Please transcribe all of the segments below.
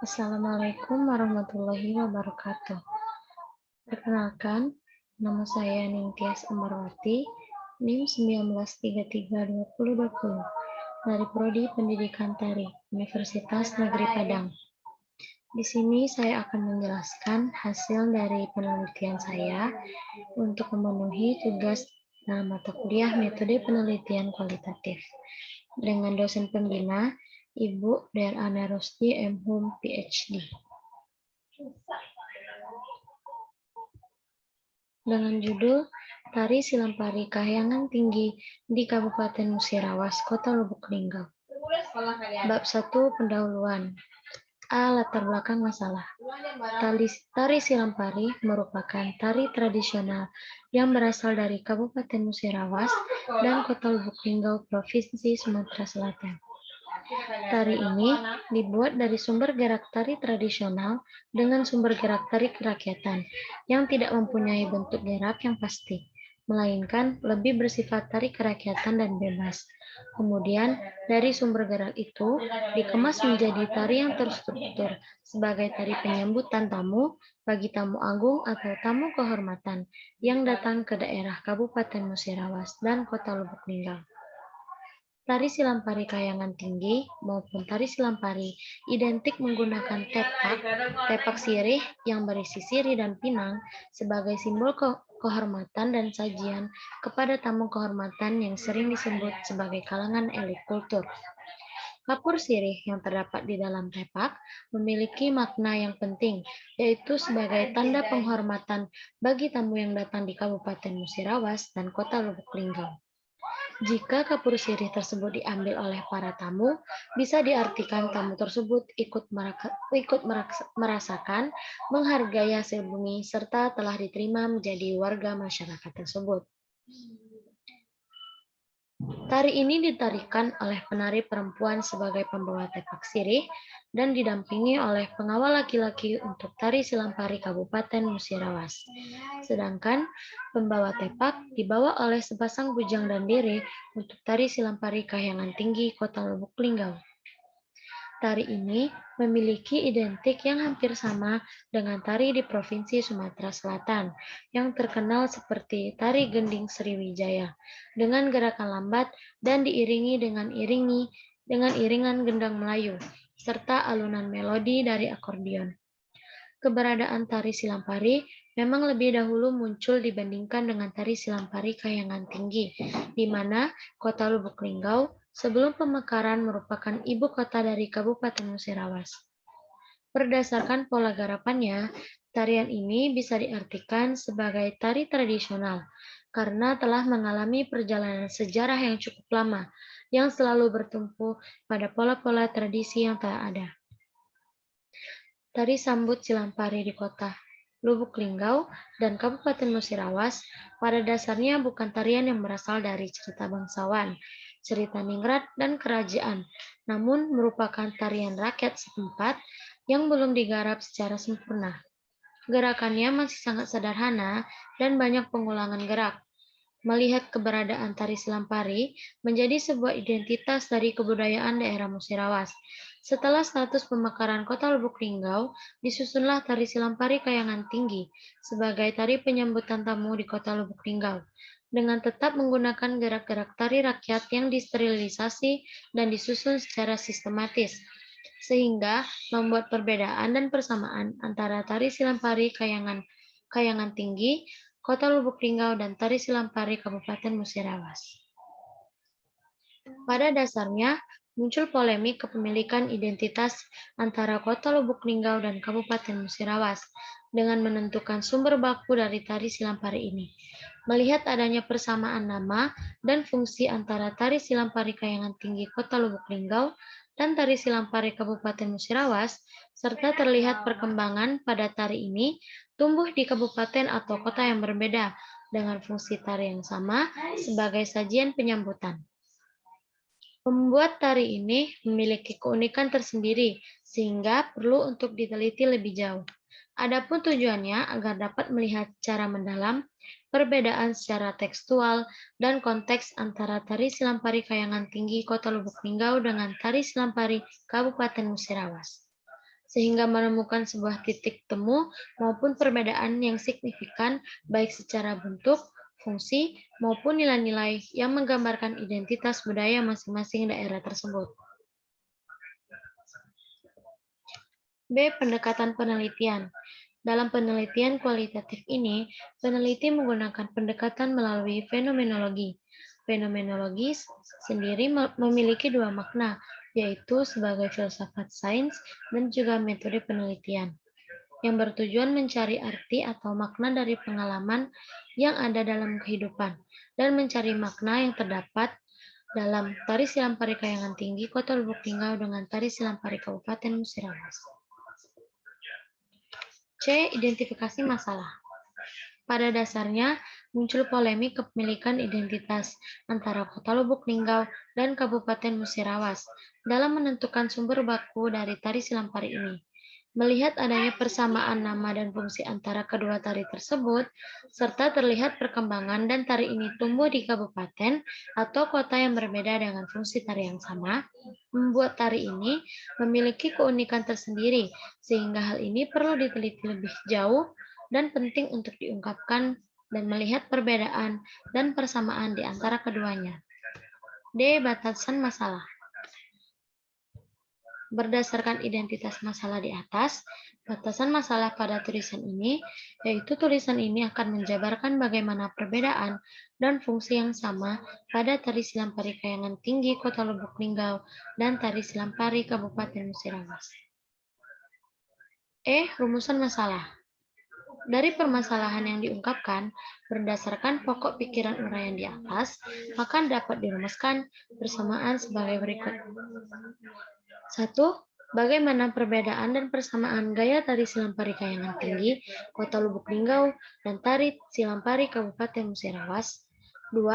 Assalamualaikum warahmatullahi wabarakatuh. Perkenalkan, nama saya Ningtyas Amarwati, NIM 19332020, dari Prodi Pendidikan Tari, Universitas Negeri Padang. Di sini saya akan menjelaskan hasil dari penelitian saya untuk memenuhi tugas dalam mata kuliah metode penelitian kualitatif dengan dosen pembina Ibu Dr. Ana Rusdi M. Hum, PhD. Dengan judul Tari Silampari Kahyangan Tinggi di Kabupaten Musirawas, Kota Lubuk Linggau. Bab 1 Pendahuluan. A. Latar belakang masalah. Tari Silampari merupakan tari tradisional yang berasal dari Kabupaten Musirawas dan Kota Lubuk Linggau, Provinsi Sumatera Selatan. Tari ini dibuat dari sumber gerak tari tradisional dengan sumber gerak tari kerakyatan yang tidak mempunyai bentuk gerak yang pasti, melainkan lebih bersifat tari kerakyatan dan bebas. Kemudian, dari sumber gerak itu dikemas menjadi tari yang terstruktur sebagai tari penyambutan tamu bagi tamu agung atau tamu kehormatan yang datang ke daerah Kabupaten Musirawas dan Kota Lubuk Linggau. Tari Silampari Kahyangan Tinggi maupun tari Silampari identik menggunakan tepak sirih yang berisi sirih dan pinang sebagai simbol kehormatan dan sajian kepada tamu kehormatan yang sering disebut sebagai kalangan elit kultur. Kapur sirih yang terdapat di dalam tepak memiliki makna yang penting, yaitu sebagai tanda penghormatan bagi tamu yang datang di Kabupaten Musirawas dan Kota Lubuk Linggau. Jika kapur sirih tersebut diambil oleh para tamu, bisa diartikan tamu tersebut ikut merasakan, menghargai hasil bumi, serta telah diterima menjadi warga masyarakat tersebut. Tari ini ditarikan oleh penari perempuan sebagai pembawa tepak sirih dan didampingi oleh pengawal laki-laki untuk tari Silampari Kabupaten Musirawas. Sedangkan pembawa tepak dibawa oleh sepasang bujang dan diri untuk tari Silampari Kahyangan Tinggi Kota Lubuk Linggau. Tari ini memiliki identik yang hampir sama dengan tari di Provinsi Sumatera Selatan yang terkenal seperti tari gending Sriwijaya dengan gerakan lambat dan diiringi dengan iringan gendang Melayu serta alunan melodi dari akordeon. Keberadaan tari Silampari memang lebih dahulu muncul dibandingkan dengan tari Silampari Kahyangan Tinggi, di mana Kota Lubuk Linggau sebelum pemekaran merupakan ibu kota dari Kabupaten Musirawas. Berdasarkan pola garapannya, tarian ini bisa diartikan sebagai tari tradisional karena telah mengalami perjalanan sejarah yang cukup lama, yang selalu bertumpu pada pola-pola tradisi yang telah ada. Tari Sambut Silampari di Kota Lubuk Linggau dan Kabupaten Musirawas pada dasarnya bukan tarian yang berasal dari cerita bangsawan, cerita ningrat, dan kerajaan, namun merupakan tarian rakyat setempat yang belum digarap secara sempurna. Gerakannya masih sangat sederhana dan banyak pengulangan gerak. Melihat keberadaan tari Silampari menjadi sebuah identitas dari kebudayaan daerah Musirawas. Setelah status pemekaran Kota Lubuk Linggau, disusunlah tari Silampari Kahyangan Tinggi sebagai tari penyambutan tamu di Kota Lubuk Linggau, dengan tetap menggunakan gerak-gerak tari rakyat yang disterilisasi dan disusun secara sistematis, sehingga membuat perbedaan dan persamaan antara tari Silampari Kahyangan Tinggi Kota Lubuk Linggau dan tari Silampari Kabupaten Musirawas. Pada dasarnya, muncul polemik kepemilikan identitas antara Kota Lubuk Linggau dan Kabupaten Musirawas dengan menentukan sumber baku dari tari Silampari ini. Melihat adanya persamaan nama dan fungsi antara tari Silampari Kahyangan Tinggi Kota Lubuk Linggau dan tari Silampari Kabupaten Musirawas, serta terlihat perkembangan pada tari ini tumbuh di kabupaten atau kota yang berbeda dengan fungsi tari yang sama sebagai sajian penyambutan. Pembuat tari ini memiliki keunikan tersendiri, sehingga perlu untuk diteliti lebih jauh. Adapun tujuannya agar dapat melihat secara mendalam perbedaan secara tekstual dan konteks antara tari Silampari Kayangan Tinggi Kota Lubuk Linggau dengan tari Silampari Kabupaten Musirawas, sehingga menemukan sebuah titik temu maupun perbedaan yang signifikan baik secara bentuk, fungsi, maupun nilai-nilai yang menggambarkan identitas budaya masing-masing daerah tersebut. B. Pendekatan penelitian. Dalam penelitian kualitatif ini, peneliti menggunakan pendekatan melalui fenomenologi. Fenomenologi sendiri memiliki dua makna, yaitu sebagai filsafat sains dan juga metode penelitian, yang bertujuan mencari arti atau makna dari pengalaman yang ada dalam kehidupan, dan mencari makna yang terdapat dalam tari Silampari Kayangan Tinggi Kota Lubuk Linggau dengan tari Silampari Kabupaten Musirawas. C. Identifikasi masalah. Pada dasarnya, muncul polemik kepemilikan identitas antara Kota Lubuk Linggau dan Kabupaten Musirawas dalam menentukan sumber baku dari tari Silampari ini. Melihat adanya persamaan nama dan fungsi antara kedua tari tersebut, serta terlihat perkembangan dan tari ini tumbuh di kabupaten atau kota yang berbeda dengan fungsi tari yang sama, membuat tari ini memiliki keunikan tersendiri, sehingga hal ini perlu diteliti lebih jauh dan penting untuk diungkapkan dan melihat perbedaan dan persamaan di antara keduanya. D. Batasan masalah. Berdasarkan identitas masalah di atas, batasan masalah pada tulisan ini, yaitu tulisan ini akan menjabarkan bagaimana perbedaan dan fungsi yang sama pada tari Silampari Kayangan Tinggi Kota Lubuk Linggau dan tari Silampari Kabupaten Musirawas. E. Rumusan masalah. Dari permasalahan yang diungkapkan, berdasarkan pokok pikiran uraian di atas, maka dapat dirumuskan bersamaan sebagai berikut. 1. Bagaimana perbedaan dan persamaan gaya tari Silampari Kayangan Tinggi Kota Lubuk Linggau dan tari Silampari Kabupaten Musirawas. 2.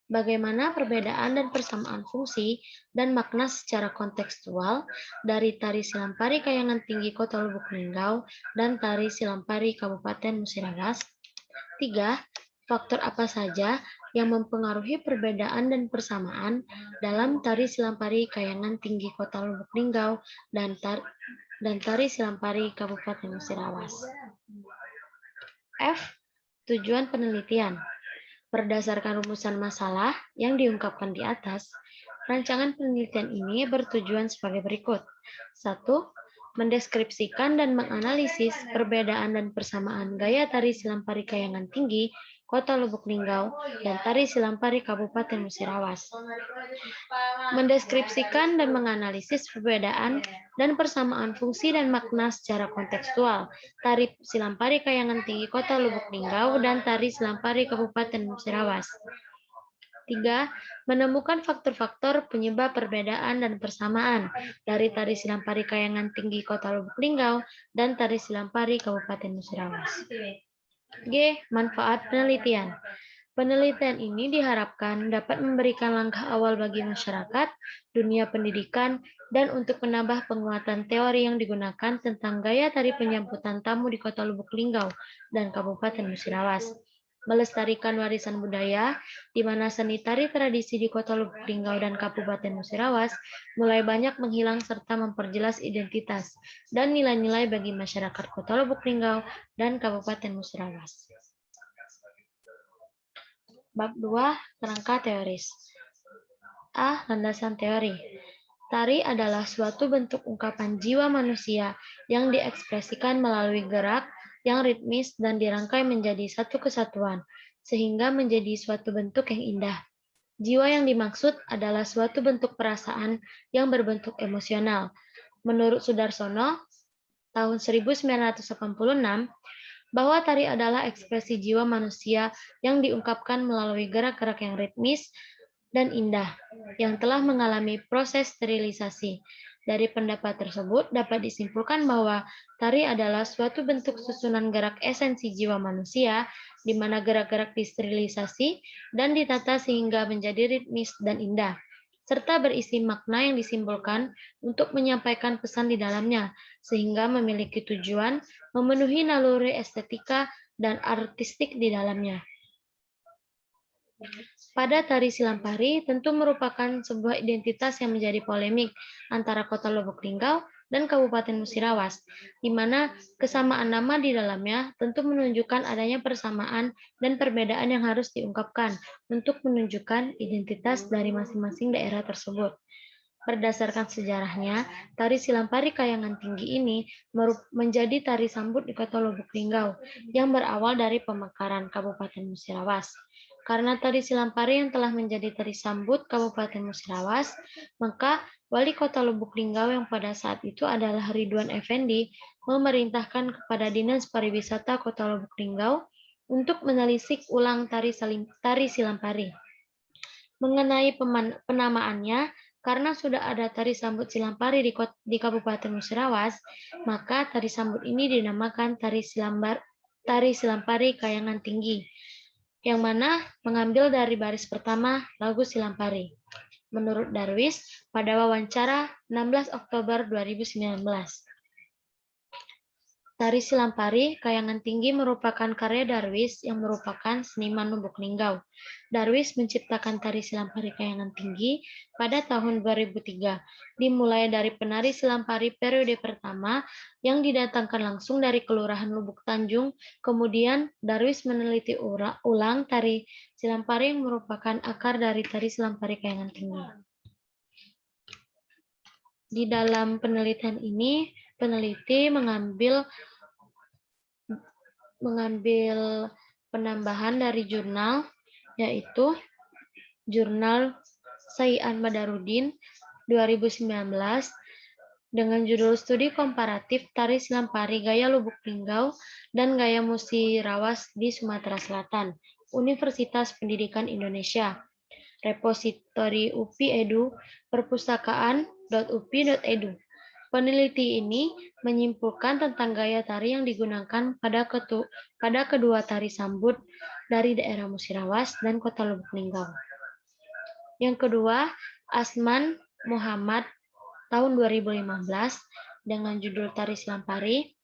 Bagaimana perbedaan dan persamaan fungsi dan makna secara kontekstual dari tari Silampari Kayangan Tinggi Kota Lubuk Linggau dan tari Silampari Kabupaten Musirawas. 3. Faktor apa saja yang mempengaruhi perbedaan dan persamaan dalam tari Silampari Kayangan Tinggi Kota Lubuk Linggau dan tari Silampari Kabupaten Musirawas. F. Tujuan penelitian. Berdasarkan rumusan masalah yang diungkapkan di atas, rancangan penelitian ini bertujuan sebagai berikut. 1. Mendeskripsikan dan menganalisis perbedaan dan persamaan gaya tari Silampari Kayangan Tinggi Kota Lubuk Linggau dan tari Silampari Kabupaten Musirawas. Mendeskripsikan dan menganalisis perbedaan dan persamaan fungsi dan makna secara kontekstual tari Silampari Kayangan Tinggi Kota Lubuk Linggau dan tari Silampari Kabupaten Musirawas. 3. Menemukan faktor-faktor penyebab perbedaan dan persamaan dari tari Silampari Kayangan Tinggi Kota Lubuk Linggau dan tari Silampari Kabupaten Musirawas. G. Manfaat penelitian. Penelitian ini diharapkan dapat memberikan langkah awal bagi masyarakat, dunia pendidikan, dan untuk menambah penguatan teori yang digunakan tentang gaya tari penyambutan tamu di Kota Lubuk Linggau dan Kabupaten Musirawas. Melestarikan warisan budaya, di mana seni tari tradisi di Kota Lubuk Linggau dan Kabupaten Musirawas mulai banyak menghilang serta memperjelas identitas dan nilai-nilai bagi masyarakat Kota Lubuk Linggau dan Kabupaten Musirawas. Bab 2. Kerangka teoris. A. Landasan teori. Tari adalah suatu bentuk ungkapan jiwa manusia yang diekspresikan melalui gerak yang ritmis dan dirangkai menjadi satu kesatuan, sehingga menjadi suatu bentuk yang indah. Jiwa yang dimaksud adalah suatu bentuk perasaan yang berbentuk emosional. Menurut Sudarsono, tahun 1986, bahwa tari adalah ekspresi jiwa manusia yang diungkapkan melalui gerak-gerak yang ritmis dan indah, yang telah mengalami proses sterilisasi. Dari pendapat tersebut dapat disimpulkan bahwa tari adalah suatu bentuk susunan gerak esensi jiwa manusia, di mana gerak-gerak disterilisasi dan ditata sehingga menjadi ritmis dan indah. serta berisi makna yang disimbolkan untuk menyampaikan pesan di dalamnya, sehingga memiliki tujuan memenuhi naluri estetika dan artistik di dalamnya. Pada tari Silampari tentu merupakan sebuah identitas yang menjadi polemik antara Kota Lubuk Linggau dan Kabupaten Musirawas, di mana kesamaan nama di dalamnya tentu menunjukkan adanya persamaan dan perbedaan yang harus diungkapkan untuk menunjukkan identitas dari masing-masing daerah tersebut. Berdasarkan sejarahnya, tari Silampari Kayangan Tinggi ini menjadi tari sambut di Kota Lubuk Linggau yang berawal dari pemekaran Kabupaten Musirawas. Karena tari Silampari yang telah menjadi tari sambut Kabupaten Musirawas, maka Wali Kota Lubuk Linggau yang pada saat itu adalah Ridwan Effendi memerintahkan kepada Dinas Pariwisata Kota Lubuk Linggau untuk menelisik ulang tari Silampari. Mengenai penamaannya, karena sudah ada tari sambut Silampari di Kabupaten Musirawas, maka tari sambut ini dinamakan tari Silampari Kayangan Tinggi, yang mana mengambil dari baris pertama lagu Silampari. Menurut Darwis, pada wawancara 16 Oktober 2019. Tari Silampari Kayangan Tinggi merupakan karya Darwis yang merupakan seniman Lubuk Linggau. Darwis menciptakan tari Silampari Kayangan Tinggi pada tahun 2003, dimulai dari penari Silampari periode pertama yang didatangkan langsung dari Kelurahan Lubuk Tanjung. Kemudian Darwis meneliti ulang tari Silampari yang merupakan akar dari tari Silampari Kayangan Tinggi. Di dalam penelitian ini, peneliti mengambil penambahan dari jurnal, yaitu Jurnal Sayian Badarudin 2019 dengan judul Studi Komparatif Tari Silampari Gaya Lubuk Linggau dan Gaya Musirawas di Sumatera Selatan, Universitas Pendidikan Indonesia. Repositori UPI Edu, perpustakaan.upi.edu. Peneliti ini menyimpulkan tentang gaya tari yang digunakan pada kedua tari sambut dari daerah Musirawas dan Kota Lubuk Linggau. Yang kedua, Asman Muhammad tahun 2015 dengan judul Tari Silampari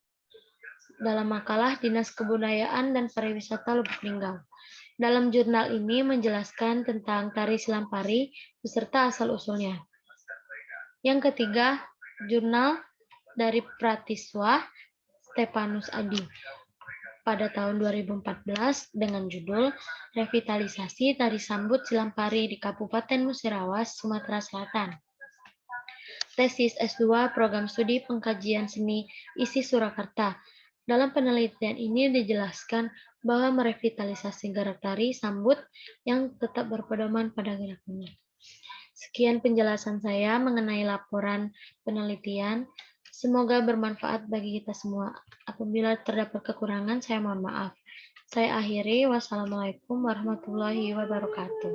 dalam makalah Dinas Kebudayaan dan Pariwisata Lubuk Linggau. Dalam jurnal ini menjelaskan tentang tari Silampari beserta asal-usulnya. Yang ketiga, jurnal dari Pratiswa Stepanus Adi pada tahun 2014 dengan judul Revitalisasi Tari Sambut Silampari di Kabupaten Musirawas, Sumatera Selatan. Tesis S2 Program Studi Pengkajian Seni ISI Surakarta. Dalam penelitian ini dijelaskan bahwa merevitalisasi gerak tari sambut yang tetap berpedoman pada geraknya. Sekian penjelasan saya mengenai laporan penelitian. Semoga bermanfaat bagi kita semua. Apabila terdapat kekurangan, saya mohon maaf. Saya akhiri. Wassalamualaikum warahmatullahi wabarakatuh.